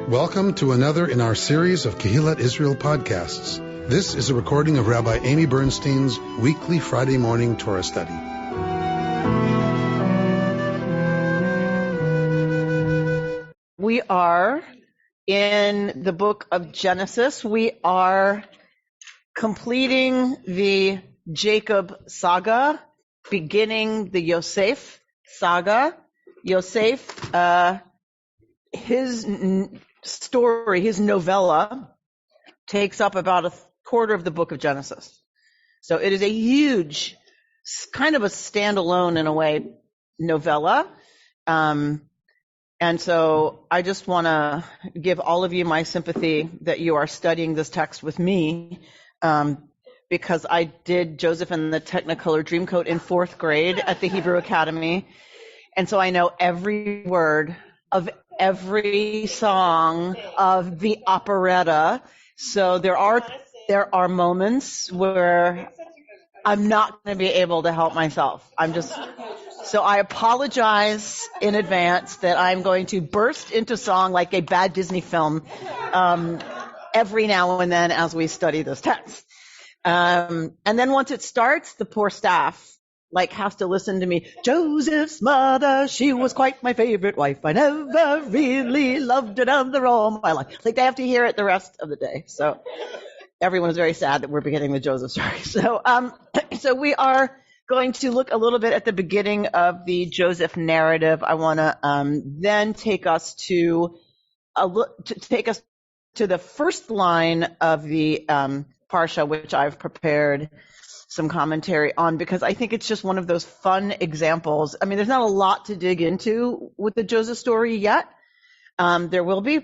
Welcome to another in our series of Kehillat Israel podcasts. This is a recording of Rabbi Amy Bernstein's weekly Friday morning Torah study. We are in the book of Genesis. We are completing the Jacob saga, beginning the Yosef saga. Yosef, his story, his novella, takes up about a quarter of the book of Genesis. So it is a huge, kind of a standalone in a way, novella. And so I just want to give all of you my sympathy that you are studying this text with me, because I did Joseph and the Technicolor Dreamcoat in 4th grade at the Hebrew Academy. And so I know every word of every song of the operetta. So there are moments where I'm not going to be able to help myself. So I apologize in advance that I'm going to burst into song like a bad Disney film every now and then as we study this text. And then once it starts, the poor staff has to listen to me. Joseph's mother, she was quite my favorite wife. I never really loved her down the road of my life. They have to hear it the rest of the day. So everyone is very sad that we're beginning the Joseph story. So we are going to look a little bit at the beginning of the Joseph narrative. I want to then take us to the first line of the parsha, which I've prepared some commentary on, because I think it's just one of those fun examples. I mean, there's not a lot to dig into with the Joseph story yet. There will be,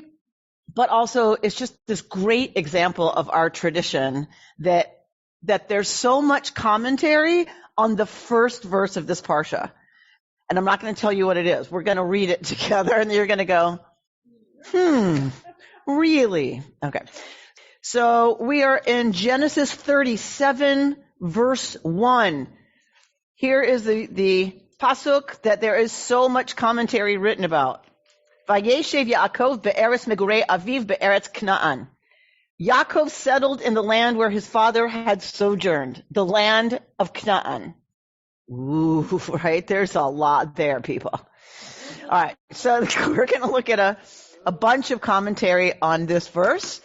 but also it's just this great example of our tradition that there's so much commentary on the first verse of this parsha. And I'm not going to tell you what it is. We're going to read it together and you're going to go, really? Okay. So we are in Genesis 37, verse 1. Here is the pasuk that there is so much commentary written about. Vayeshev Yaakov be'eretz megurei aviv be'eretz Kna'an. Yaakov settled in the land where his father had sojourned, the land of Kna'an. Ooh, right? There's a lot there, people. All right, so we're going to look at a bunch of commentary on this verse.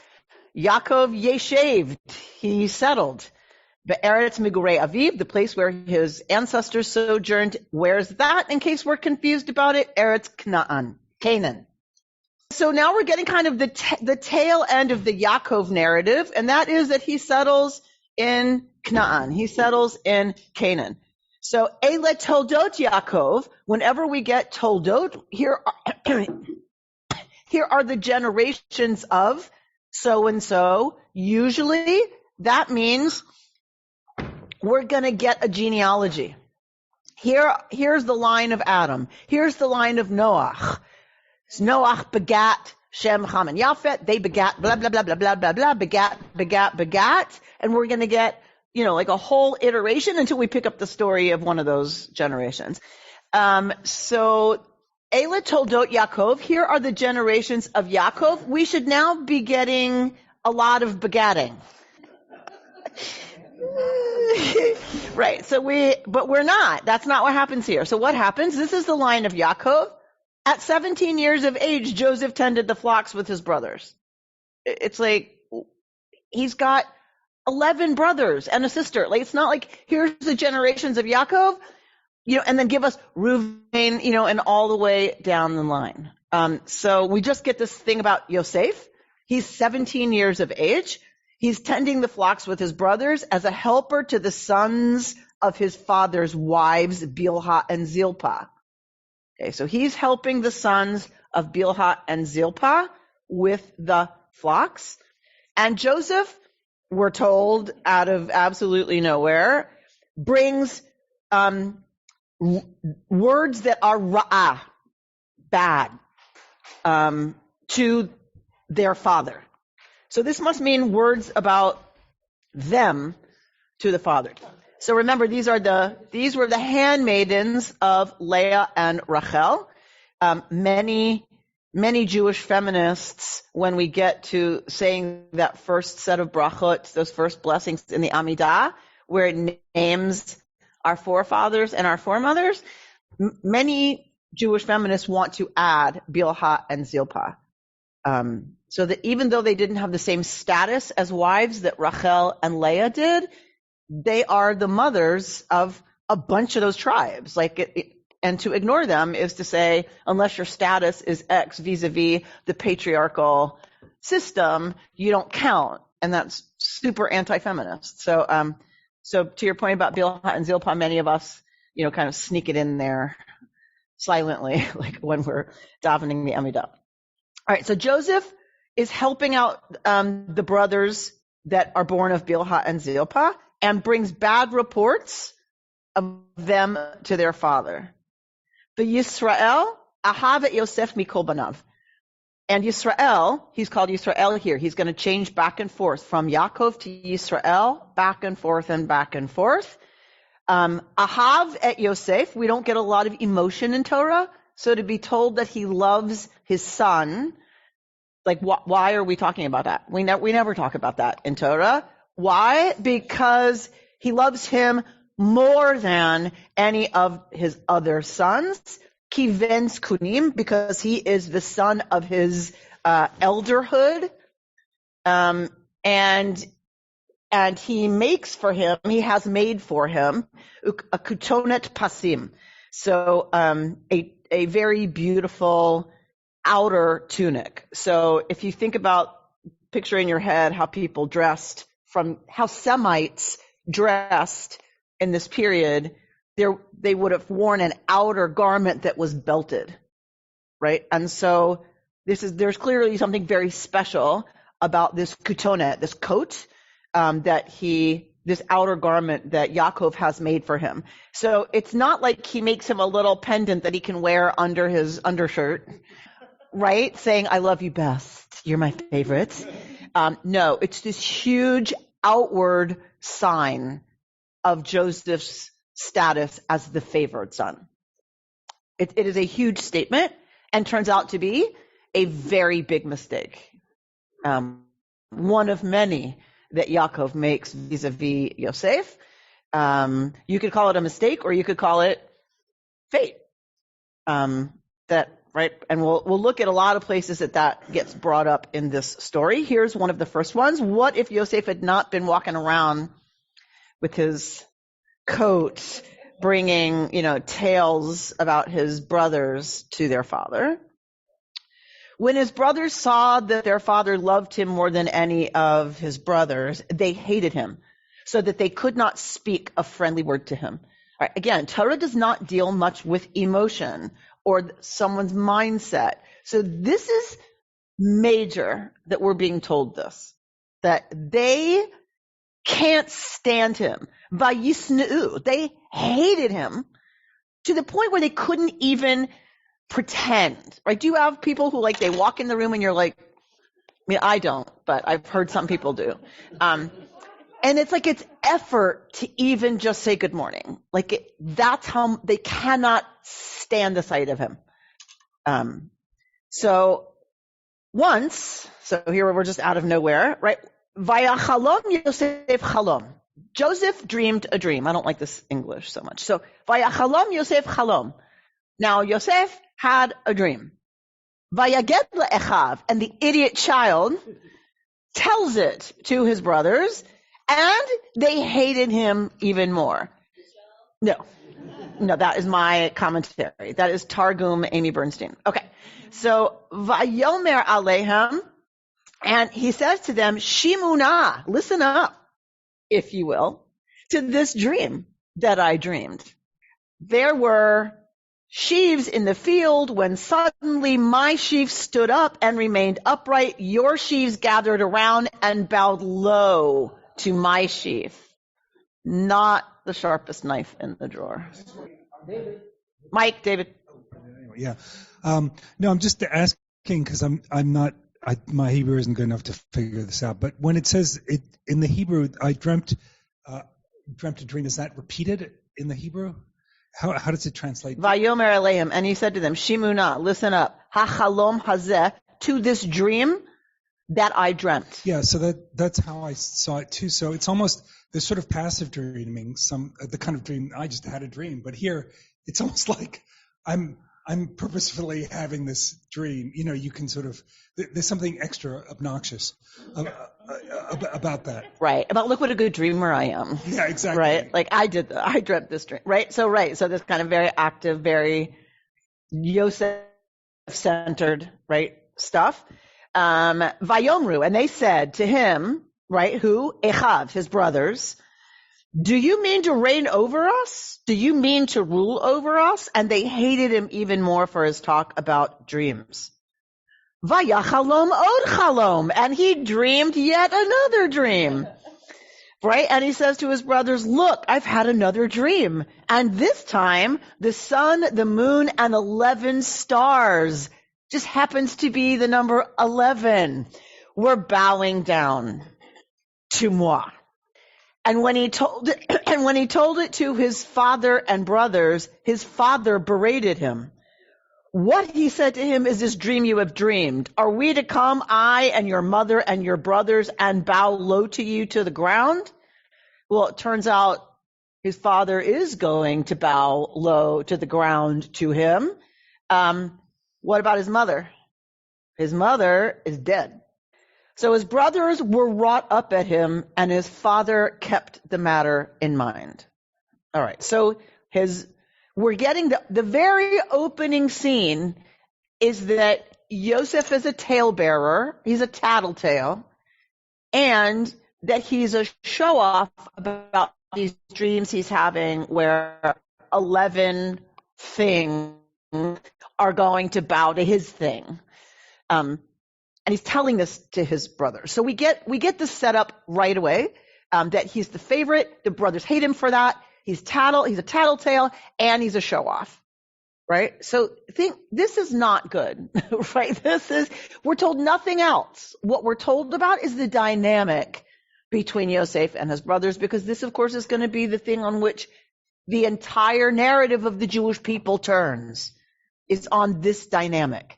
Yaakov Yeshev, he settled. Be'eretz Migurei Aviv, the place where his ancestors sojourned. Where's that? In case we're confused about it, Eretz Canaan. So now we're getting kind of the tail end of the Yaakov narrative, and that is that he settles in Canaan. He settles in Canaan. So Ele Toldot Yaakov, whenever we get Toldot, here are the generations of so-and-so. Usually that means we're going to get a genealogy. Here's the line of Adam. Here's the line of Noach. Noach begat Shem, Ham, and Yafet. They begat blah, blah, blah, blah, blah, blah, blah, begat. And we're going to get, a whole iteration until we pick up the story of one of those generations. So Ele Toldot Yaakov, here are the generations of Yaakov. We should now be getting a lot of begatting. Right. But we're not. That's not what happens here. So what happens? This is the line of Yaakov. At 17 years of age, Joseph tended the flocks with his brothers. It's like he's got 11 brothers and a sister. It's not like here's the generations of Yaakov, and then give us Reuven, and all the way down the line. So we just get this thing about Yosef. He's 17 years of age. He's tending the flocks with his brothers as a helper to the sons of his father's wives, Bilhah and Zilpah. Okay, so he's helping the sons of Bilhah and Zilpah with the flocks. And Joseph, we're told, out of absolutely nowhere, brings words that are ra'ah, bad, to their father. So this must mean words about them to the father. So remember, these were the handmaidens of Leah and Rachel. Many many Jewish feminists, when we get to saying that first set of brachot, those first blessings in the Amidah, where it names our forefathers and our foremothers, many Jewish feminists want to add Bilhah and Zilpah. So that even though they didn't have the same status as wives that Rachel and Leah did, they are the mothers of a bunch of those tribes. And to ignore them is to say, unless your status is X vis-a-vis the patriarchal system, you don't count. And that's super anti-feminist. So to your point about Bilhah and Zilpah, many of us, kind of sneak it in there silently, like when we're davening the Amidah. All right. So Joseph is helping out the brothers that are born of Bilhah and Zilpah and brings bad reports of them to their father. The Yisrael, ahav et Yosef mikol banav. And Yisrael, he's called Yisrael here. He's going to change back and forth from Yaakov to Yisrael, back and forth and back and forth. Ahav et Yosef, we don't get a lot of emotion in Torah. So to be told that he loves his son, why are we talking about that? We never talk about that in Torah. Why? Because he loves him more than any of his other sons. Kivens kunim, because he is the son of his elderhood. And he has made for him a kutonet pasim. So a very beautiful outer tunic. So if you think about, picture in your head how people dressed, from how Semites dressed in this period, they would have worn an outer garment that was belted, right? And so there's clearly something very special about this kutonet, this coat, this outer garment that Yaakov has made for him. So it's not like he makes him a little pendant that he can wear under his undershirt, right? Saying, I love you best. You're my favorite. No, it's this huge outward sign of Joseph's status as the favored son. It is a huge statement and turns out to be a very big mistake. One of many that Yaakov makes vis-a-vis Yosef. You could call it a mistake or you could call it fate. Right? And we'll look at a lot of places that gets brought up in this story. Here's one of the first ones. What if Yosef had not been walking around with his coat, bringing, tales about his brothers to their father? When his brothers saw that their father loved him more than any of his brothers, they hated him, so that they could not speak a friendly word to him. All right, again, Torah does not deal much with emotion or someone's mindset. So this is major that we're being told this, that they can't stand him. Vayisneu, they hated him to the point where they couldn't even pretend, right? Do you have people who they walk in the room and you're like, I don't, but I've heard some people do. And it's it's effort to even just say good morning. That's how they cannot stand the sight of him. So here we're just out of nowhere, right? Vayachalom Yosef chalom. Joseph dreamed a dream. I don't like this English so much. So Vayachalom Yosef chalom. Now Yosef had a dream. Vayaged le'echav, and the idiot child tells it to his brothers, and they hated him even more. No, that is my commentary. That is Targum Amy Bernstein. Okay, so Vayomer Alehem, and he says to them, Shimuna, listen up, if you will, to this dream that I dreamed. There were sheaves in the field when suddenly my sheaf stood up and remained upright. Your sheaves gathered around and bowed low to my sheaf. Not the sharpest knife in the drawer. David. Yeah. No, I'm just asking because my Hebrew isn't good enough to figure this out. But when it says it in the Hebrew, I dreamt a dream. Is that repeated in the Hebrew? How does it translate? Vayomer Aleim, and he said to them, Shimuna, listen up, hachalom hazeh, to this dream that I dreamt. Yeah, so that's how I saw it too. So it's almost this sort of passive dreaming, the kind of dream, I just had a dream. But here, it's almost like I'm purposefully having this dream. You know, you can sort of, there's something extra obnoxious about that. Right, about look what a good dreamer I am. Yeah, exactly. Right, like I dreamt this dream. Right, so this kind of very active, very Yosef-centered, right, stuff. Vayomru, and they said to him, right, who? Echav, his brothers, do you mean to reign over us? Do you mean to rule over us? And they hated him even more for his talk about dreams. Vayachalom od chalom, and he dreamed yet another dream. Right? And he says to his brothers, look, I've had another dream. And this time, the sun, the moon, and 11 stars just happens to be the number 11. We're bowing down to moi. And when he told it to his father and brothers, his father berated him. What, he said to him, is this dream you have dreamed? Are we to come, I and your mother and your brothers, and bow low to you to the ground? Well, it turns out his father is going to bow low to the ground to him. What about his mother? His mother is dead. So his brothers were wrought up at him, and his father kept the matter in mind. All right, so we're getting the very opening scene is that Yosef is a talebearer, he's a tattletale, and that he's a show-off about these dreams he's having where 11 things are going to bow to his thing. And he's telling this to his brothers. So we get this set up right away, that he's the favorite. The brothers hate him for that. He's a tattletale, and he's a show-off, right? So this is not good, right? We're told nothing else. What we're told about is the dynamic between Yosef and his brothers, because this, of course, is going to be the thing on which the entire narrative of the Jewish people turns, is on this dynamic.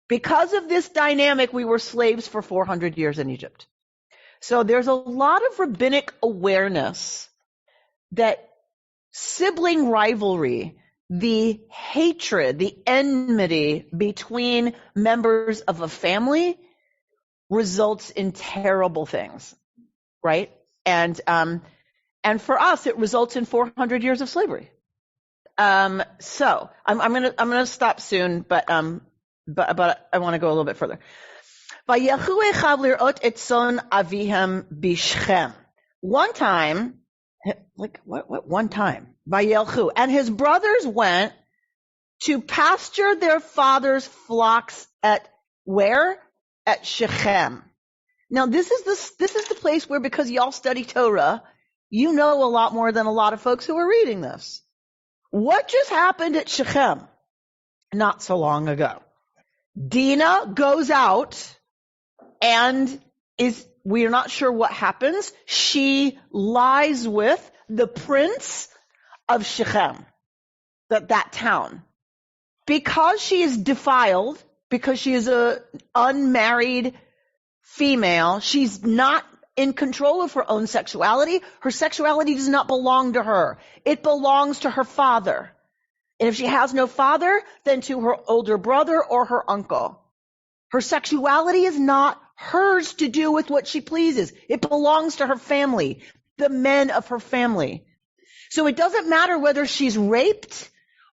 Because of this dynamic, we were slaves for 400 years in Egypt. So there's a lot of rabbinic awareness that sibling rivalry, the hatred, the enmity between members of a family results in terrible things, right? And for us, it results in 400 years of slavery. So I'm gonna stop soon, but I want to go a little bit further. One time, like what? One time, Vayelchu, and his brothers went to pasture their father's flocks at where? At Shechem. Now this is the place where, because y'all study Torah, you know a lot more than a lot of folks who are reading this. What just happened at Shechem not so long ago? Dinah goes out and we are not sure what happens. She lies with the prince of Shechem, that town. Because she is defiled, because she is an unmarried female, she's not in control of her own sexuality. Her sexuality does not belong to her. It belongs to her father. And if she has no father, then to her older brother or her uncle. Her sexuality is not hers to do with what she pleases. It belongs to her family, the men of her family. So it doesn't matter whether she's raped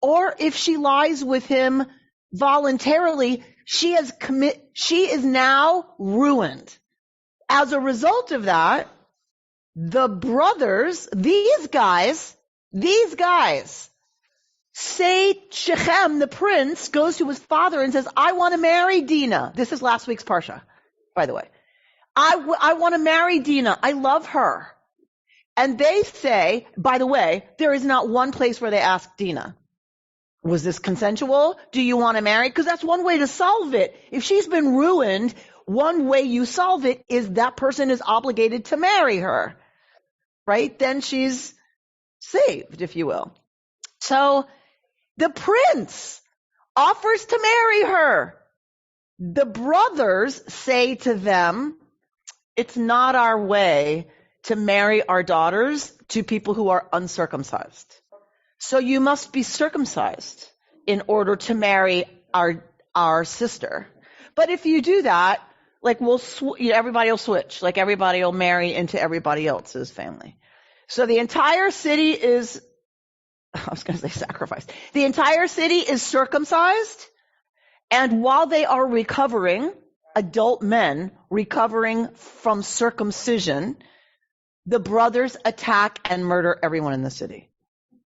or if she lies with him voluntarily, she is now ruined. As a result of that, the brothers, these guys, say Shechem, the prince, goes to his father and says, I want to marry Dinah. This is last week's Parsha, by the way. I want to marry Dinah. I love her. And they say, by the way, there is not one place where they ask Dinah, was this consensual? Do you want to marry? Because that's one way to solve it. If she's been ruined, one way you solve it is that person is obligated to marry her, right? Then she's saved, if you will. So the prince offers to marry her. The brothers say to them, it's not our way to marry our daughters to people who are uncircumcised. So you must be circumcised in order to marry our sister. But if you do that, like everybody will switch. Like everybody will marry into everybody else's family. So the entire city is, I was going to say sacrificed. The entire city is circumcised. And while they are recovering, adult men recovering from circumcision, the brothers attack and murder everyone in the city,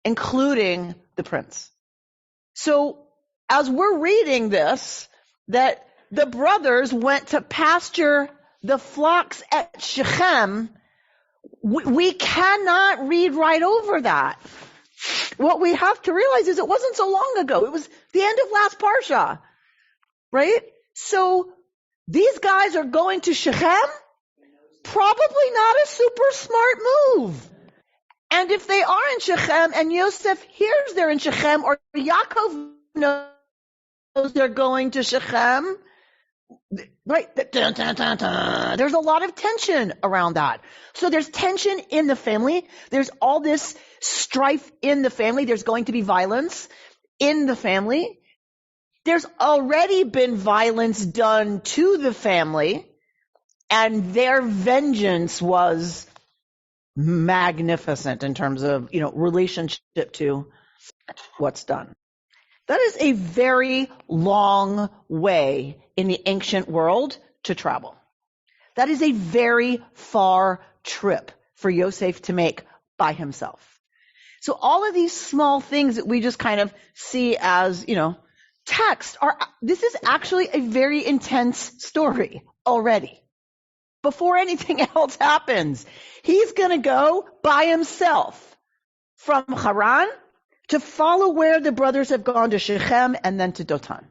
including the prince. So as we're reading this, that the brothers went to pasture the flocks at Shechem, we cannot read right over that. What we have to realize is it wasn't so long ago. It was the end of last Parsha, right? So these guys are going to Shechem? Probably not a super smart move. And if they are in Shechem and Yosef hears they're in Shechem, or Yaakov knows they're going to Shechem, right? There's a lot of tension around that. So there's tension in the family. There's all this strife in the family. There's going to be violence in the family. There's already been violence done to the family, and their vengeance was magnificent in terms of, relationship to what's done. That is a very long way in the ancient world to travel. That is a very far trip for Yosef to make by himself. So all of these small things that we just kind of see as, text this is actually a very intense story already. Before anything else happens, he's going to go by himself from Haran to follow where the brothers have gone to Shechem and then to Dotan.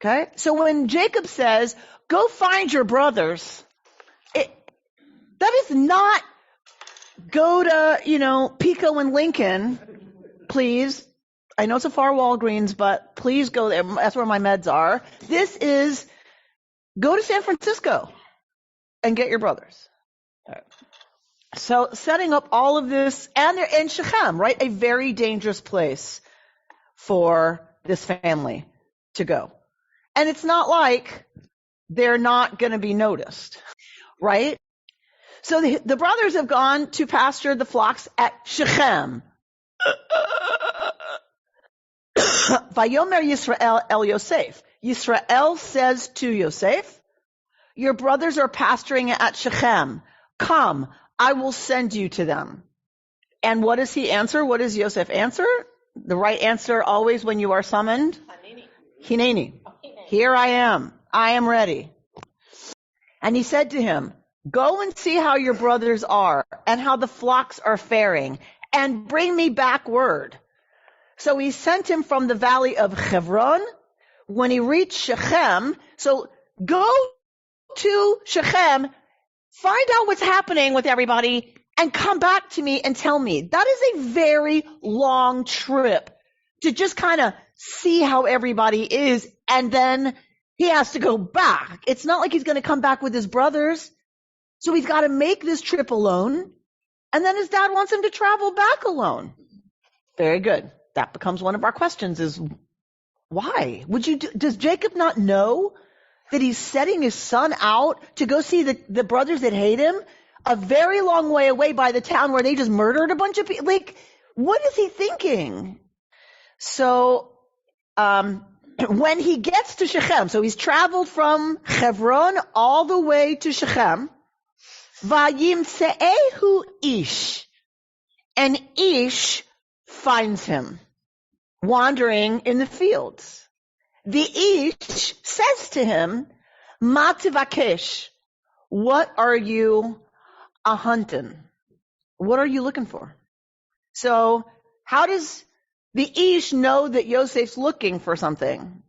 Okay? So when Jacob says, go find your brothers, that is not go to, Pico and Lincoln, please. I know it's a far Walgreens, but please go there. That's where my meds are. This is go to San Francisco and get your brothers. Okay. So setting up all of this, and they're in Shechem, right? A very dangerous place for this family to go. And it's not like they're not going to be noticed, right? So the brothers have gone to pasture the flocks at Shechem. Vayomer Yisrael el Yosef. Yisrael says to Yosef, your brothers are pasturing at Shechem. Come, I will send you to them. And what does he answer? What does Yosef answer? The right answer always when you are summoned? Hineni. Here I am. I am ready. And he said to him, go and see how your brothers are and how the flocks are faring, and bring me back word. So he sent him from the valley of Hebron. When he reached Shechem, so go to Shechem, find out what's happening with everybody, and come back to me and tell me. That is a very long trip to just kind of see how everybody is, and then he has to go back. It's not like he's going to come back with his brothers. So he's got to make this trip alone, and then his dad wants him to travel back alone. Very good. That becomes one of our questions is, why? Does Jacob not know that he's setting his son out to go see the brothers that hate him a very long way away by the town where they just murdered a bunch of people? Like, what is he thinking? So, when he gets to Shechem, so he's traveled from Hebron all the way to Shechem, Vayimse'ehu ish, and Ish finds him wandering in the fields. The Ish says to him, Ma tivakesh, what are you hunting? What are you looking for? So how does the Ish know that Yosef's looking for something?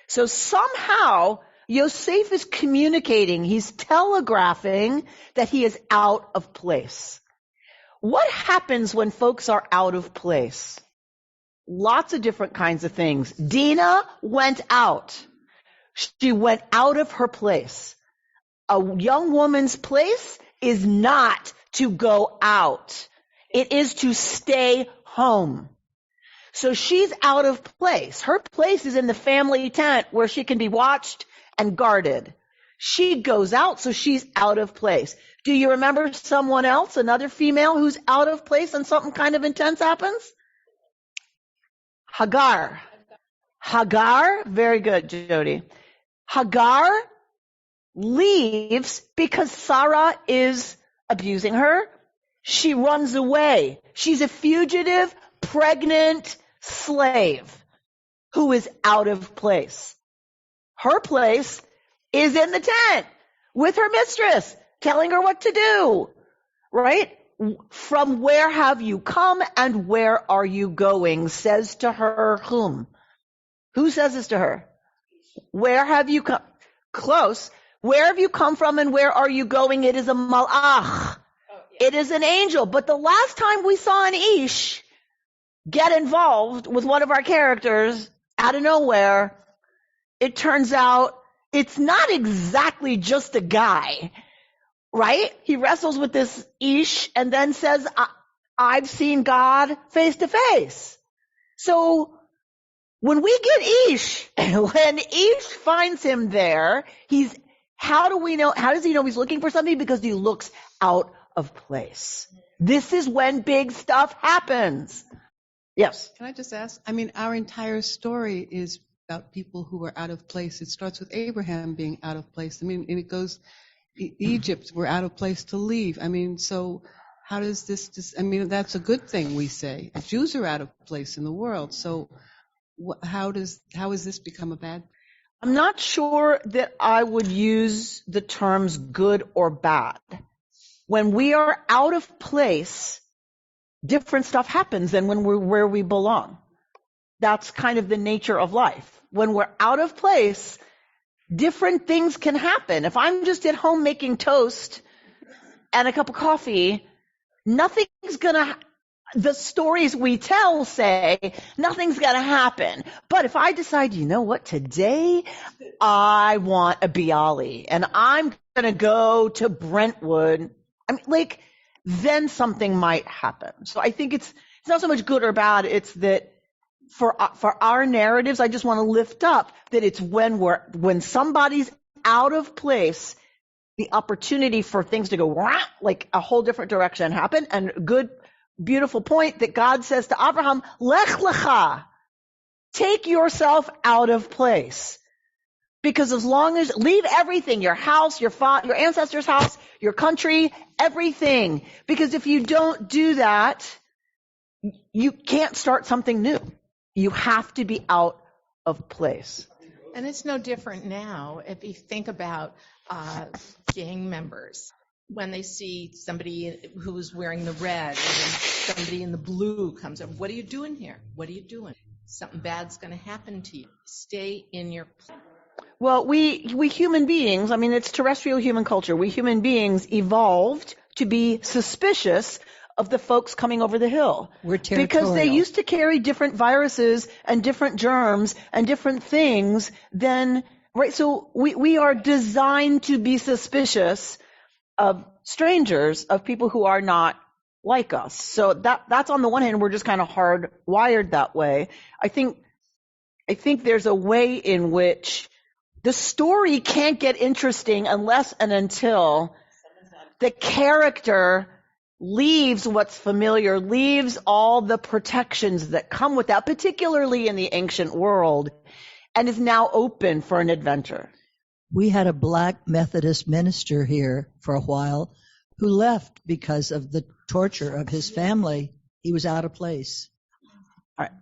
So somehow Yosef is communicating, he's telegraphing that he is out of place. What happens when folks are out of place? lots of different kinds of things. Dinah went out. She went out of her place. A young woman's place is not to go out. It is to stay home. So she's out of place. Her place is in the family tent where she can be watched and guarded. She goes out, so she's out of place. Do you remember someone else, another female who's out of place and something kind of intense happens? Hagar. Hagar, very good, Jody. Hagar leaves because Sarah is abusing her. She runs away. She's a fugitive, pregnant slave who is out of place. Her place is in the tent with her mistress, telling her what to do, right? From where have you come and where are you going? Says to her whom? Who says this to her? Where have you come? Close. Where have you come from and where are you going? It is a malach. It is an angel. But the last time we saw an ish get involved with one of our characters out of nowhere, it turns out it's not exactly just a guy, right? He wrestles with this ish and then says, I've seen God face to face. So when we get ish, when ish finds him there, how does he know he's looking for something? Because he looks out of place. This is when big stuff happens. Yes. Can I just ask? I mean, our entire story is about people who are out of place. It starts with Abraham being out of place. I mean, and it goes, Egypt, we're out of place to leave. I mean, so how does this, I mean, that's a good thing, we say. Jews are out of place in the world. So how has this become a bad? I'm not sure that I would use the terms good or bad. When we are out of place, different stuff happens than when we're where we belong. That's kind of the nature of life. When we're out of place, different things can happen. If I'm just at home making toast and a cup of coffee, the stories we tell say nothing's going to happen. But if I decide, you know what, today I want a bialy and I'm going to go to Brentwood, then something might happen. So I think it's not so much good or bad. It's that for our narratives, I just want to lift up that it's when somebody's out of place, the opportunity for things to go like a whole different direction happen. And good, beautiful point that God says to Abraham, Lech lecha, take yourself out of place. Because as long as, leave everything, your house, your ancestors' house, your country, everything. Because if you don't do that, you can't start something new. You have to be out of place. And it's no different now if you think about gang members. When they see somebody who's wearing the red and somebody in the blue comes up, what are you doing here? What are you doing? Something bad's going to happen to you. Stay in your place. Well, we human beings, I mean, it's terrestrial human culture. We human beings evolved to be suspicious of the folks coming over the hill. We're territorial. Because they used to carry different viruses and different germs and different things than, right? So we are designed to be suspicious of strangers, of people who are not like us. So that's on the one hand, we're just kind of hardwired that way. I think there's a way in which the story can't get interesting unless and until the character leaves what's familiar, leaves all the protections that come with that, particularly in the ancient world, and is now open for an adventure. We had a black Methodist minister here for a while who left because of the torture of his family. He was out of place. All right.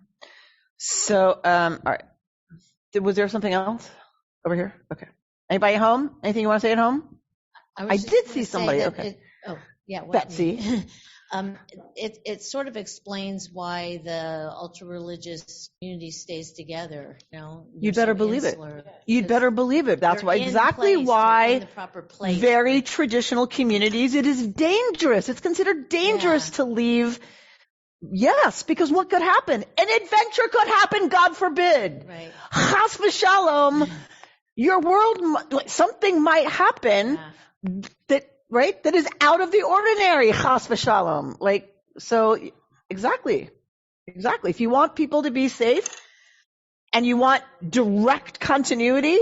So, all right. Was there something else over here? Okay. Anybody home? Anything you want to say at home? I did see somebody. Okay. Betsy. It sort of explains why the ultra-religious community stays together. You'd better believe it. You'd better believe it. That's why exactly why very traditional communities, it is dangerous. It's considered dangerous to leave Yes, because what could happen? An adventure could happen, God forbid. Right. Chas v'shalom, your world, something might happen that is out of the ordinary, chas v'shalom. Exactly. If you want people to be safe and you want direct continuity,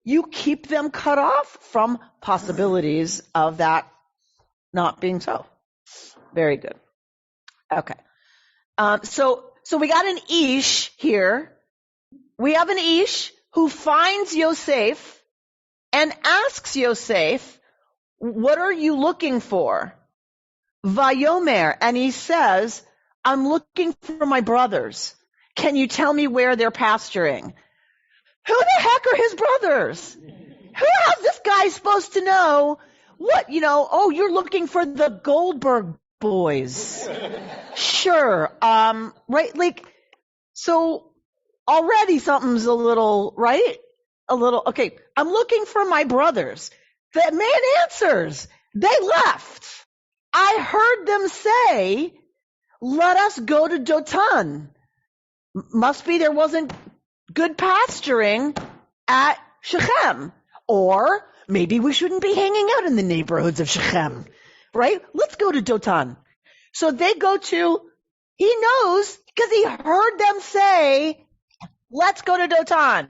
you keep them cut off from possibilities of that not being so. Very good. Okay. So we got an Ish here. We have an Ish who finds Yosef and asks Yosef, what are you looking for? Vayomer, and he says, I'm looking for my brothers. Can you tell me where they're pasturing? Who the heck are his brothers? How's this guy supposed to know what, you're looking for the Goldberg boys. Sure. Right? So already something's a little, right? Okay. I'm looking for my brothers. The man answers. They left. I heard them say, let us go to Dotan. Must be there wasn't good pasturing at Shechem. Or maybe we shouldn't be hanging out in the neighborhoods of Shechem. Right? Let's go to Dotan. So they go to, he knows because he heard them say, let's go to Dotan.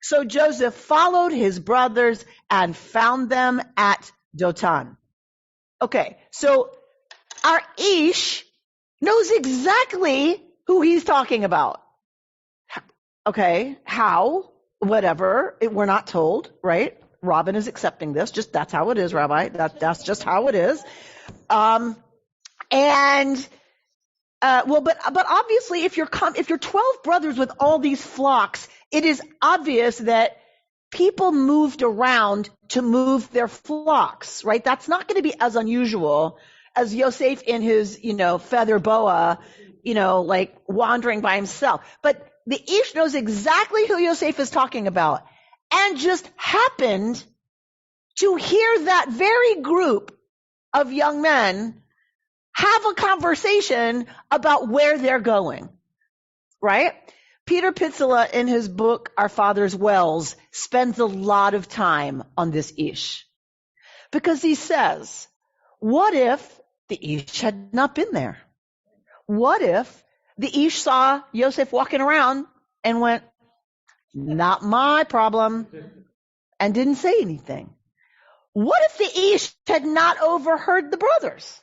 So Joseph followed his brothers and found them at Dotan. Okay, so our Ish knows exactly who he's talking about. Okay, how, whatever, we're not told, right? Robin is accepting this. Just that's how it is, Rabbi. That's just how it is. But obviously, if you're 12 brothers with all these flocks, it is obvious that people moved around to move their flocks, right? That's not going to be as unusual as Yosef in his, feather boa, wandering by himself. But the Ish knows exactly who Yosef is talking about and just happened to hear that very group of young men have a conversation about where they're going, right? Peter Pitzela, in his book, Our Father's Wells, spends a lot of time on this Ish. Because he says, what if the Ish had not been there? What if the Ish saw Yosef walking around and went, not my problem, and didn't say anything? What if the Ish had not overheard the brothers?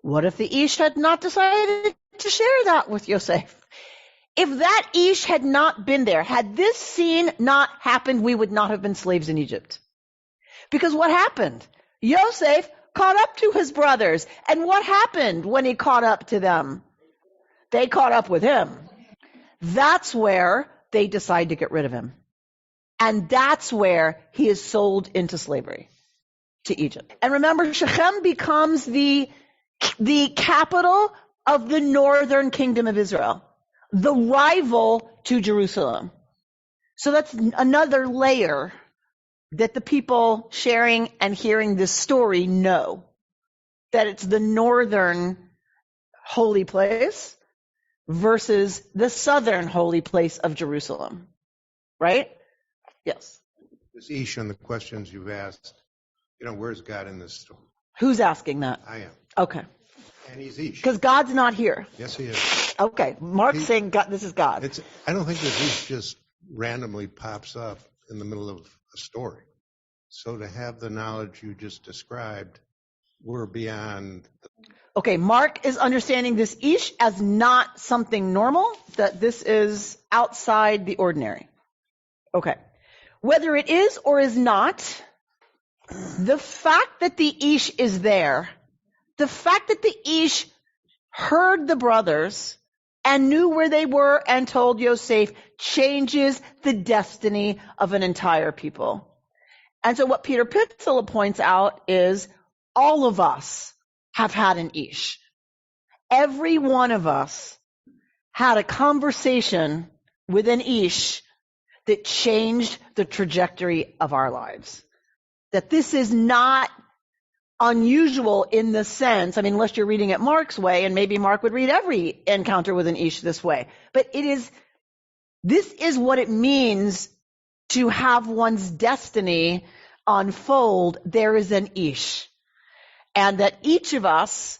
What if the Ish had not decided to share that with Yosef? If that Ish had not been there, had this scene not happened, we would not have been slaves in Egypt. Because what happened? Yosef caught up to his brothers. And what happened when he caught up to them? They caught up with him. That's where they decide to get rid of him. And that's where he is sold into slavery to Egypt. And remember, Shechem becomes the capital of the northern kingdom of Israel, the rival to Jerusalem. So that's another layer that the people sharing and hearing this story know, that it's the northern holy place versus the southern holy place of Jerusalem. Right? Yes. This Ish and the questions you've asked, where's God in this story? Who's asking that? I am. Okay. And he's Ish. Because God's not here. Yes, he is. Okay. Mark's saying God, this is God. I don't think this Ish just randomly pops up in the middle of a story. So to have the knowledge you just described, we're beyond. Okay, Mark is understanding this Ish as not something normal, that this is outside the ordinary. Okay. Whether it is or is not, the fact that the Ish is there, the fact that the Ish heard the brothers and knew where they were and told Yosef changes the destiny of an entire people. And so what Peter Pitzela points out is all of us have had an Ish. Every one of us had a conversation with an Ish that changed the trajectory of our lives. That this is not unusual in the sense, I mean, unless you're reading it Mark's way, and maybe Mark would read every encounter with an ish this way. But this is what it means to have one's destiny unfold. There is an ish. And that each of us,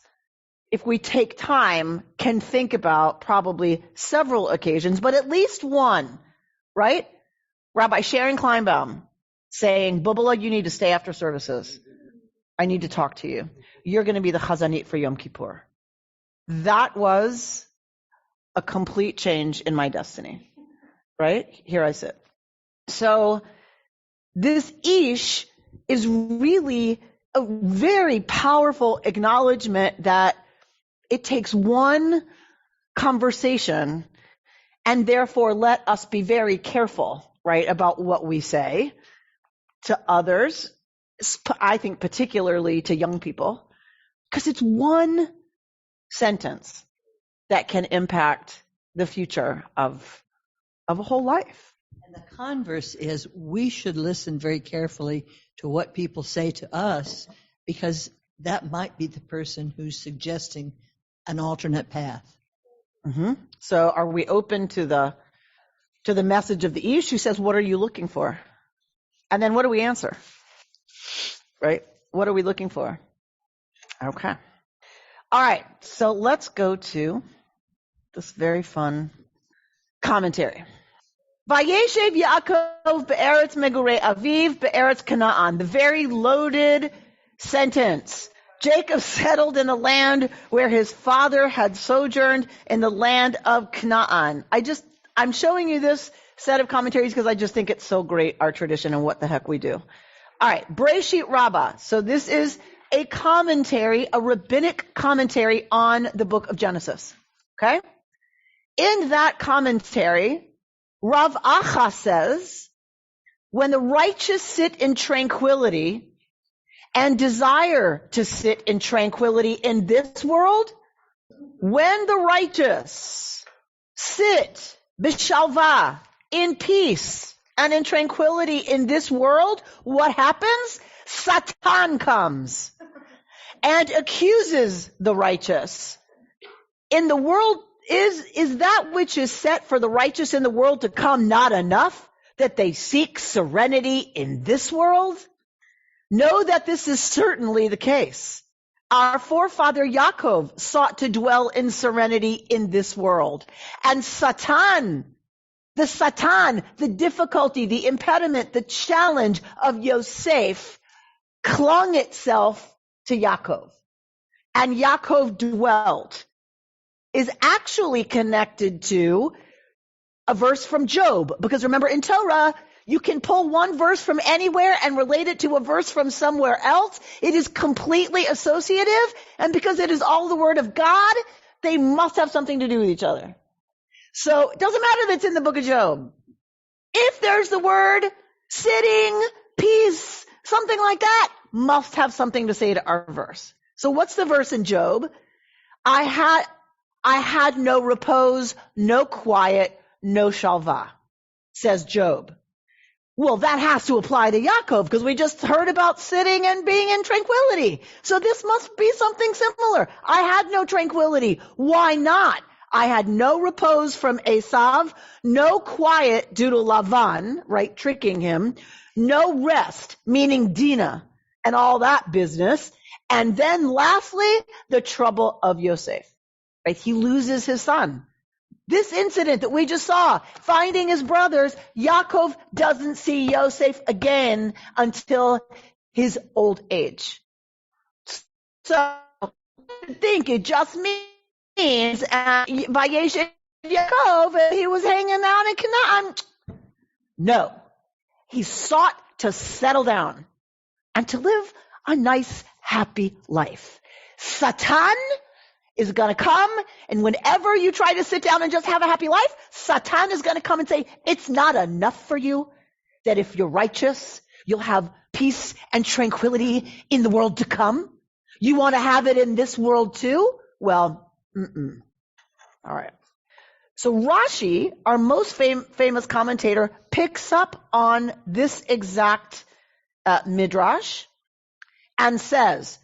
if we take time, can think about probably several occasions, but at least one, right? Rabbi Sharon Kleinbaum saying, Bubala, you need to stay after services. I need to talk to you. You're going to be the chazanit for Yom Kippur. That was a complete change in my destiny, right? Here I sit. So this ish is really a very powerful acknowledgement that it takes one conversation, and therefore let us be very careful, right, about what we say to others, I think particularly to young people, because it's one sentence that can impact the future of a whole life. And the converse is we should listen very carefully to what people say to us, because that might be the person who's suggesting an alternate path. Mm-hmm. So are we open to the message of the ish who says, what are you looking for? And then what do we answer? Right? What are we looking for? Okay. All right. So let's go to this very fun commentary. Vayeshev Yaakov be'eretz megurei aviv be'eretz Canaan. The very loaded sentence. Jacob settled in a land where his father had sojourned, in the land of Canaan. I'm showing you this set of commentaries because I just think it's so great, our tradition, and what the heck we do. All right, Bereshit Rabbah. So this is a commentary, a rabbinic commentary on the book of Genesis. Okay? In that commentary, Rav Acha says, when the righteous sit in tranquility and desire to sit in tranquility in this world, when the righteous sit bishalva, in peace and in tranquility in this world, what happens? Satan comes and accuses the righteous. In the world, is that which is set for the righteous in the world to come not enough, that they seek serenity in this world? Know that this is certainly the case. Our forefather Yaakov sought to dwell in serenity in this world. And the difficulty, the impediment, the challenge of Yosef clung itself to Yaakov. And Yaakov dwelt is actually connected to a verse from Job. Because remember, in Torah, you can pull one verse from anywhere and relate it to a verse from somewhere else. It is completely associative, and because it is all the word of God, they must have something to do with each other. So it doesn't matter that it's in the book of Job. If there's the word sitting, peace, something like that, must have something to say to our verse. So what's the verse in Job? I had no repose, no quiet, no shalva, says Job. Well, that has to apply to Yaakov because we just heard about sitting and being in tranquility. So this must be something similar. I had no tranquility. Why not? I had no repose from Esav, no quiet due to Lavan, right, tricking him, no rest, meaning Dinah, and all that business. And then lastly, the trouble of Yosef, right? He loses his son. This incident that we just saw, finding his brothers, Yaakov doesn't see Yosef again until his old age. So I think it just means Vayeshev Yaakov, he was hanging out in Canaan. No, he sought to settle down and to live a nice, happy life. Satan is going to come, and whenever you try to sit down and just have a happy life, Satan is going to come and say, it's not enough for you that if you're righteous, you'll have peace and tranquility in the world to come. You want to have it in this world too? Well, All right. So Rashi, our most famous commentator, picks up on this exact midrash and says,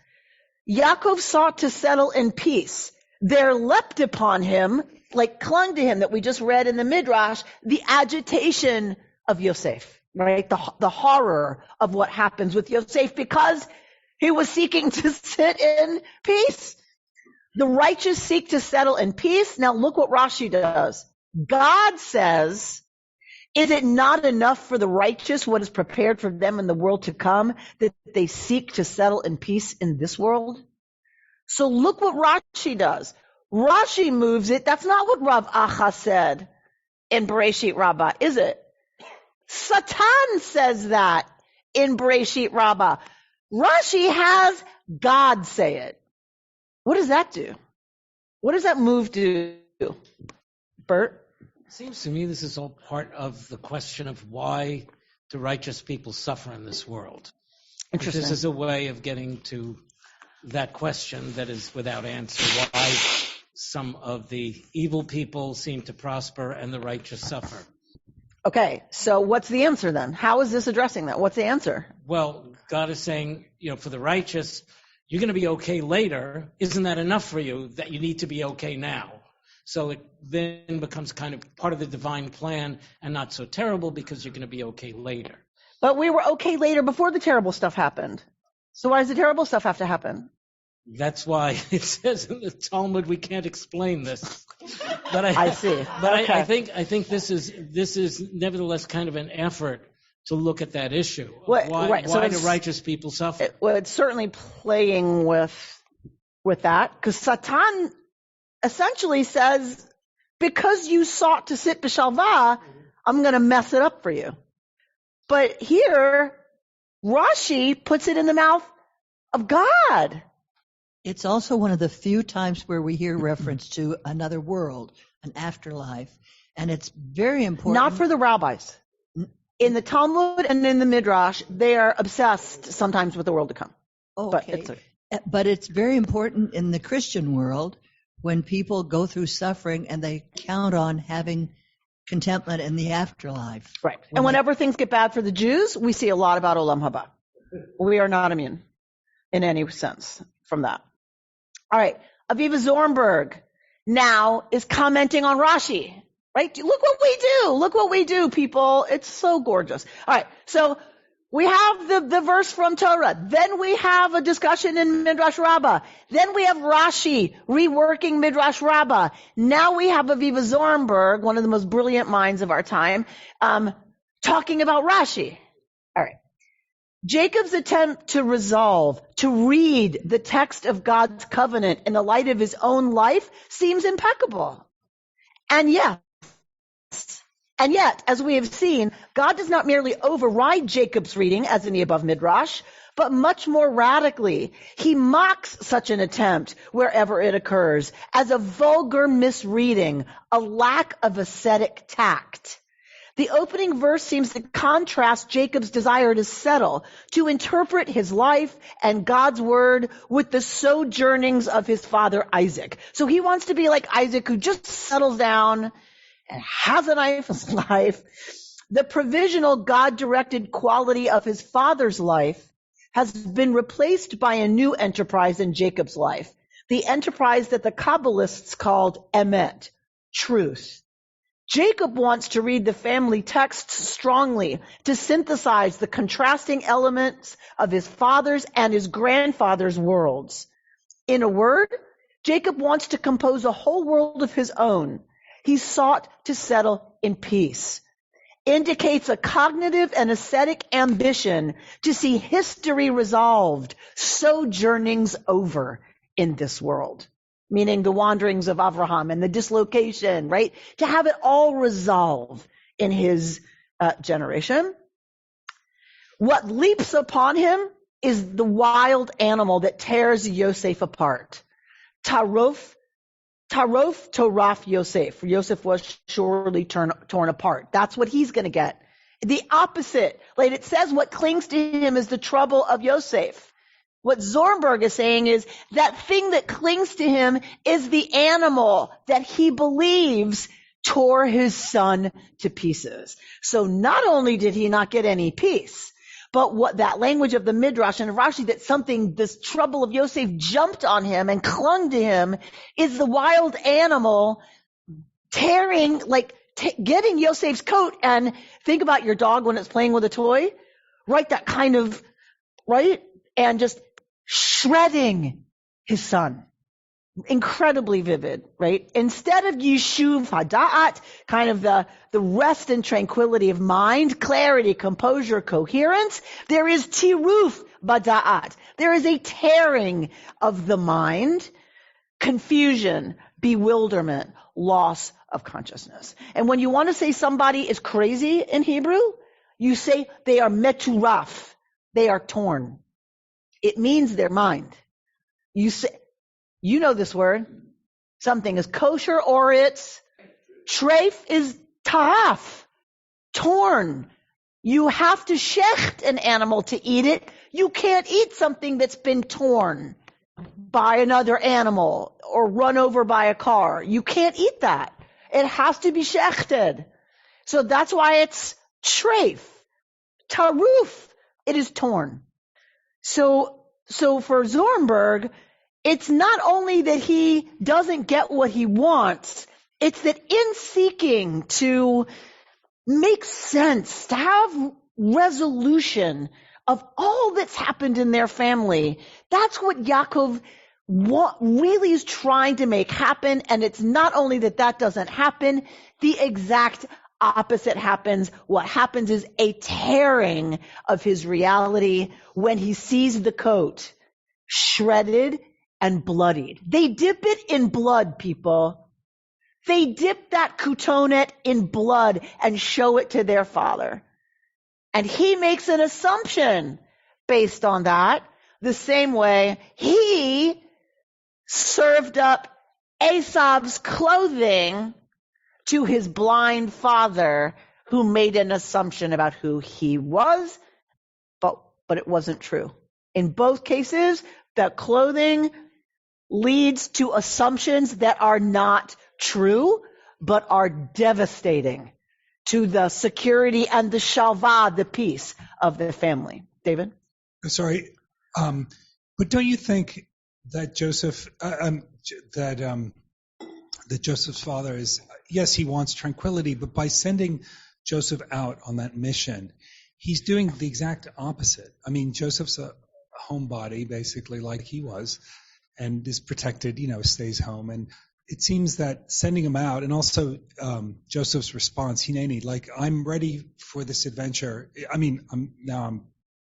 Yaakov sought to settle in peace. There leapt upon him, like clung to him that we just read in the Midrash, the agitation of Yosef, right? The horror of what happens with Yosef because he was seeking to sit in peace. The righteous seek to settle in peace. Now look what Rashi does. God says, is it not enough for the righteous what is prepared for them in the world to come, that they seek to settle in peace in this world? So look what Rashi does. Rashi moves it. That's not what Rav Acha said in Bereshit Rabbah, is it? Satan says that in Bereshit Rabbah. Rashi has God say it. What does that do? What does that move do? Bert? It seems to me this is all part of the question of why do righteous people suffer in this world. Interesting. This is a way of getting to that question that is without answer. Why some of the evil people seem to prosper and the righteous suffer. Okay, so what's the answer then? How is this addressing that? What's the answer? Well, God is saying, for the righteous, you're going to be okay later. Isn't that enough for you that you need to be okay now? So it then becomes kind of part of the divine plan and not so terrible because you're going to be okay later. But we were okay later before the terrible stuff happened. So why does the terrible stuff have to happen? That's why it says in the Talmud we can't explain this. But I see. But okay. I think this is nevertheless kind of an effort to look at that issue. Why do righteous people suffer? It's certainly playing with that, because Satan essentially says, because you sought to sit b'shalva, I'm going to mess it up for you. But here, Rashi puts it in the mouth of God. It's also one of the few times where we hear reference to another world, an afterlife, and it's very important. Not for the rabbis. In the Talmud and in the Midrash, they are obsessed sometimes with the world to come. Okay. But it's very important in the Christian world when people go through suffering and they count on having contentment in the afterlife. Right. And whenever things get bad for the Jews, we see a lot about Olam Haba. We are not immune in any sense from that. All right. Aviva Zornberg now is commenting on Rashi. Right? Look what we do. Look what we do, people. It's so gorgeous. All right. So we have the verse from Torah. Then we have a discussion in Midrash Rabbah. Then we have Rashi reworking Midrash Rabbah. Now we have Aviva Zornberg, one of the most brilliant minds of our time, talking about Rashi. All right. Jacob's attempt to read the text of God's covenant in the light of his own life seems impeccable. And yet, as we have seen, God does not merely override Jacob's reading, as in the above Midrash, but much more radically. He mocks such an attempt wherever it occurs as a vulgar misreading, a lack of ascetic tact. The opening verse seems to contrast Jacob's desire to settle, to interpret his life and God's word with the sojournings of his father Isaac. So he wants to be like Isaac, who just settles down and has a nice life. The provisional God-directed quality of his father's life has been replaced by a new enterprise in Jacob's life, the enterprise that the Kabbalists called emet, truth. Jacob wants to read the family texts strongly to synthesize the contrasting elements of his father's and his grandfather's worlds. In a word, Jacob wants to compose a whole world of his own. He sought to settle in peace. Indicates a cognitive and ascetic ambition to see history resolved, sojournings over in this world. Meaning the wanderings of Avraham and the dislocation, right? To have it all resolve in his generation. What leaps upon him is the wild animal that tears Yosef apart. Taraf Yosef. Yosef was surely torn apart. That's what he's going to get. The opposite. Like it says what clings to him is the trouble of Yosef. What Zornberg is saying is that thing that clings to him is the animal that he believes tore his son to pieces. So not only did he not get any peace, But what that language of the Midrash and Rashi, that this trouble of Yosef jumped on him and clung to him, is the wild animal tearing, getting Yosef's coat. And think about your dog when it's playing with a toy, right? That kind of, right? And just shredding his son. Incredibly vivid, right? Instead of Yishuv Hada'at, kind of the rest and tranquility of mind, clarity, composure, coherence, there is Tiruf Bada'at. There is a tearing of the mind, confusion, bewilderment, loss of consciousness. And when you want to say somebody is crazy in Hebrew, you say they are meturaf. They are torn. It means their mind. You know this word. Something is kosher or it's treif is taraf, torn. You have to shecht an animal to eat it. You can't eat something that's been torn by another animal or run over by a car. You can't eat that. It has to be shechted. So that's why it's treif, taruf. It is torn. So for Zornberg, it's not only that he doesn't get what he wants, it's that in seeking to make sense, to have resolution of all that's happened in their family, that's what Yaakov really is trying to make happen. And it's not only that doesn't happen, the exact opposite happens. What happens is a tearing of his reality when he sees the coat shredded and bloodied. They dip it in blood, people. They dip that kutonet in blood and show it to their father. And he makes an assumption based on that, the same way he served up Esav's clothing to his blind father, who made an assumption about who he was, but it wasn't true. In both cases, the clothing leads to assumptions that are not true, but are devastating to the security and the shalva, the peace of the family. David? Sorry, but don't you think that that Joseph's father is, yes, he wants tranquility, but by sending Joseph out on that mission, he's doing the exact opposite. I mean, Joseph's a homebody, basically, like he was, and is protected, stays home. And it seems that sending him out, and also Joseph's response, Hineni, I'm ready for this adventure. I mean, I'm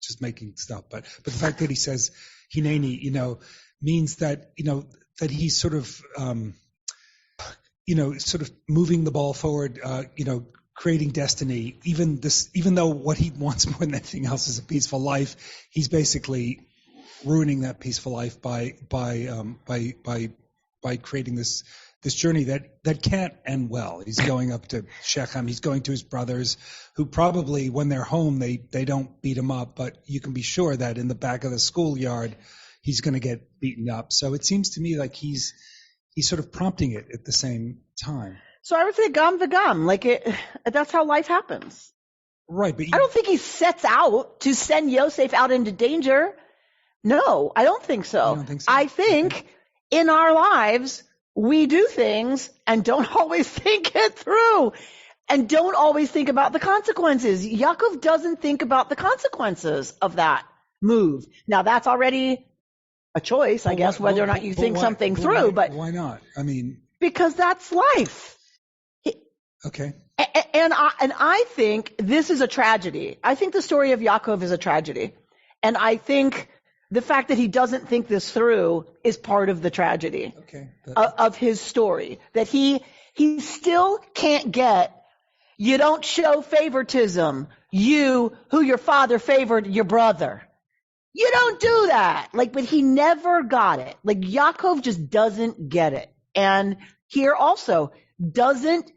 just making stuff, but the fact that he says Hineni, means that, that he's sort of, sort of moving the ball forward, creating destiny. Even though what he wants more than anything else is a peaceful life, he's basically ruining that peaceful life by creating this journey that can't end well. He's going up to Shechem. He's going to his brothers, who probably, when they're home, they don't beat him up, but you can be sure that in the back of the schoolyard, he's going to get beaten up. So it seems to me like he's sort of prompting it at the same time. So I would say gam v'gam, that's how life happens. Right, but I don't think he sets out to send Yosef out into danger. No, I don't think so. You don't think so? I think in our lives, we do things and don't always think it through and don't always think about the consequences. Yaakov doesn't think about the consequences of that move. Now, that's already a choice, I guess, whether or not you think something through. But why not? I mean, because that's life. Okay. And I think this is a tragedy. I think the story of Yaakov is a tragedy. And I think the fact that he doesn't think this through is part of the tragedy of his story. That he still can't get, you don't show favoritism. You, who your father favored, your brother. You don't do that. But he never got it. Yaakov just doesn't get it. And here also doesn't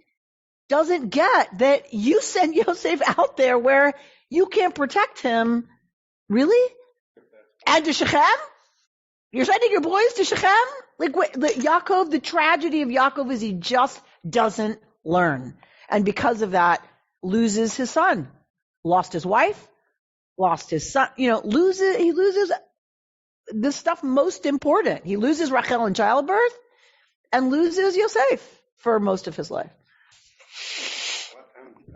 get that you send Yosef out there where you can't protect him. Really? And to Shechem? You're sending your boys to Shechem? Yaakov, the tragedy of Yaakov is he just doesn't learn. And because of that, loses his son. Lost his wife, lost his son, he loses the stuff most important. He loses Rachel in childbirth and loses Yosef for most of his life.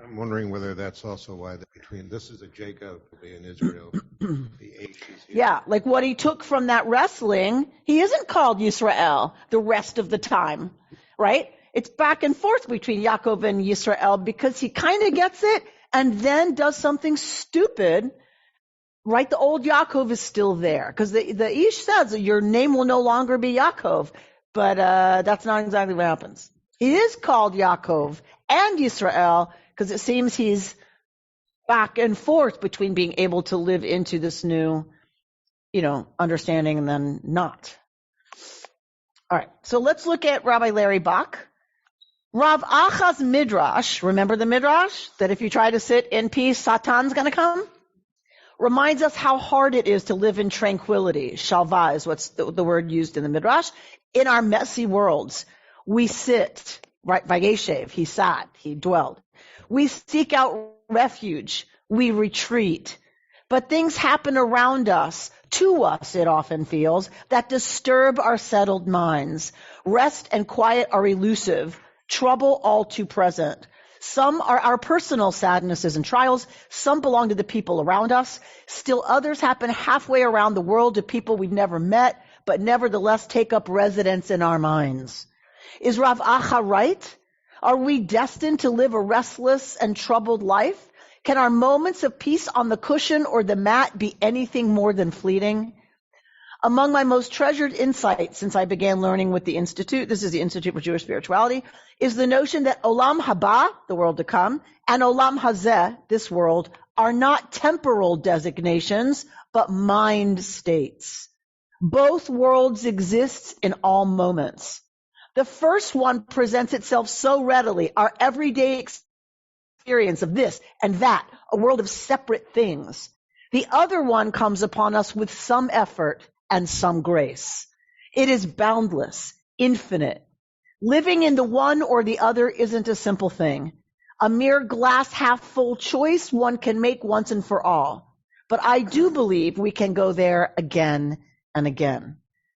I'm wondering whether that's also why this is a Jacob in Israel, the H is here. Yeah, like what he took from that wrestling, he isn't called Yisrael the rest of the time, right? It's back and forth between Yaakov and Yisrael because he kind of gets it and then does something stupid, right? The old Yaakov is still there because the Ish says that your name will no longer be Yaakov, but that's not exactly what happens. He is called Yaakov and Yisrael because it seems he's back and forth between being able to live into this new, understanding and then not. All right, so let's look at Rabbi Larry Bach. Rav Acha's Midrash, remember the Midrash? That if you try to sit in peace, Satan's going to come? Reminds us how hard it is to live in tranquility. Shalva is what's the word used in the Midrash. In our messy worlds, we sit, right? Vayeshev, he sat, he dwelled. We seek out refuge. We retreat. But things happen around us, to us it often feels, that disturb our settled minds. Rest and quiet are elusive, trouble all too present. Some are our personal sadnesses and trials. Some belong to the people around us. Still others happen halfway around the world to people we've never met, but nevertheless take up residence in our minds. Is Rav Acha right? Are we destined to live a restless and troubled life? Can our moments of peace on the cushion or the mat be anything more than fleeting? Among my most treasured insights since I began learning with the Institute, this is the Institute for Jewish Spirituality, is the notion that Olam Haba, the world to come, and Olam Hazeh, this world, are not temporal designations, but mind states. Both worlds exist in all moments. The first one presents itself so readily, our everyday experience of this and that, a world of separate things. The other one comes upon us with some effort and some grace. It is boundless, infinite. Living in the one or the other isn't a simple thing. A mere glass half full choice one can make once and for all. But I do believe we can go there again and again.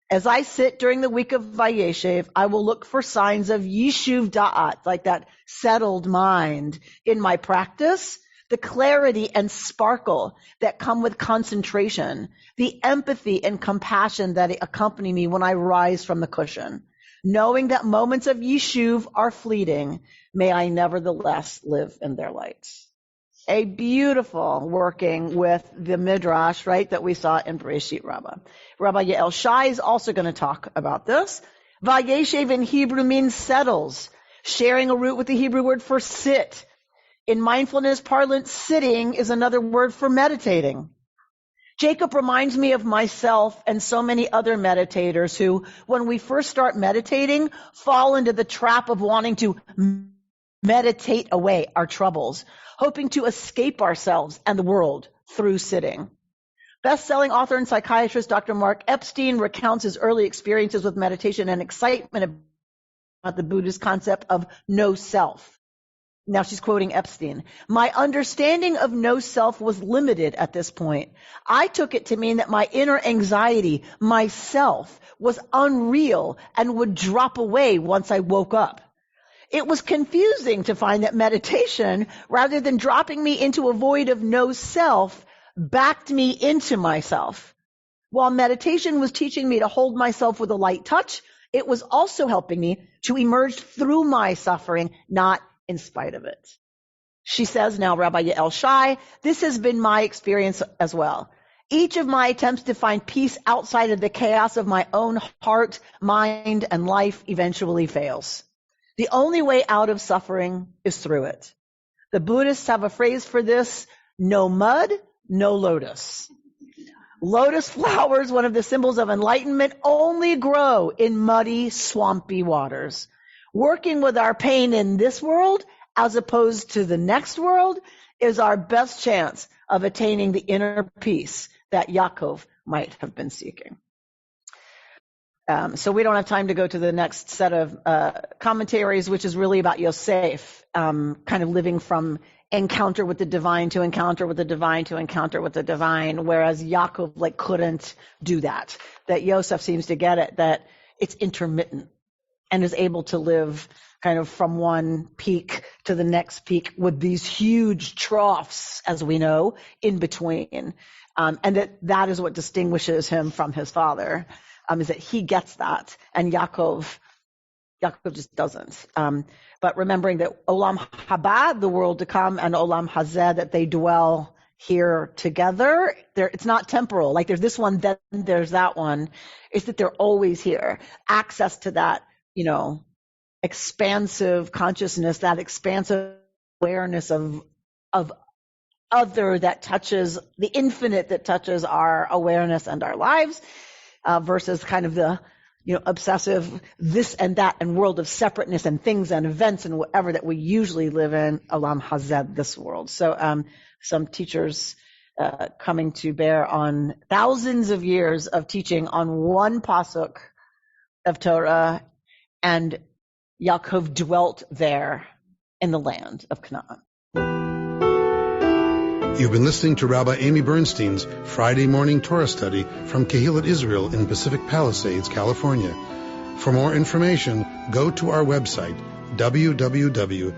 As I sit during the week of Vayeshev, I will look for signs of Yishuv Da'at, like that settled mind in my practice, the clarity and sparkle that come with concentration, the empathy and compassion that accompany me when I rise from the cushion. Knowing that moments of Yishuv are fleeting, may I nevertheless live in their light. A beautiful working with the Midrash, right, that we saw in Bereshit Rabbah. Rabbi Yael Shai is also going to talk about this. Vayeshev in Hebrew means settles, sharing a root with the Hebrew word for sit. In mindfulness parlance, sitting is another word for meditating. Jacob reminds me of myself and so many other meditators who, when we first start meditating, fall into the trap of wanting to meditate away our troubles, hoping to escape ourselves and the world through sitting. Best-selling author and psychiatrist Dr. Mark Epstein recounts his early experiences with meditation and excitement about the Buddhist concept of no self. Now she's quoting Epstein. My understanding of no self was limited at this point. I took it to mean that my inner anxiety, myself, was unreal and would drop away once I woke up. It was confusing to find that meditation, rather than dropping me into a void of no self, backed me into myself. While meditation was teaching me to hold myself with a light touch, it was also helping me to emerge through my suffering, not in spite of it. She says now, Rabbi Yael Shai, this has been my experience as well. Each of my attempts to find peace outside of the chaos of my own heart, mind, and life eventually fails. The only way out of suffering is through it. The Buddhists have a phrase for this: no mud, no lotus. Lotus flowers, one of the symbols of enlightenment, only grow in muddy, swampy waters. Working with our pain in this world, as opposed to the next world, is our best chance of attaining the inner peace that Yaakov might have been seeking. So we don't have time to go to the next set of commentaries, which is really about Yosef, kind of living from encounter with the divine to encounter with the divine to encounter with the divine, whereas Yaakov couldn't do that. That Yosef seems to get it, that it's intermittent and is able to live kind of from one peak to the next peak with these huge troughs, as we know, in between. And that is what distinguishes him from his father, is that he gets that, and Yaakov just doesn't. But remembering that Olam Haba, the world to come, and Olam Hazeh, that they dwell here together. It's not temporal. Like there's this one, then there's that one. It's that they're always here. Access to that, expansive consciousness, that expansive awareness of other that touches the infinite, that touches our awareness and our lives, versus kind of the obsessive this and that and world of separateness and things and events and whatever that we usually live in, Olam Hazeh, this world. So some teachers coming to bear on thousands of years of teaching on one pasuk of Torah, and Yaakov dwelt there in the land of Canaan. You've been listening to Rabbi Amy Bernstein's Friday morning Torah study from Kehillat Israel in Pacific Palisades, California. For more information, go to our website, www.ourki.org.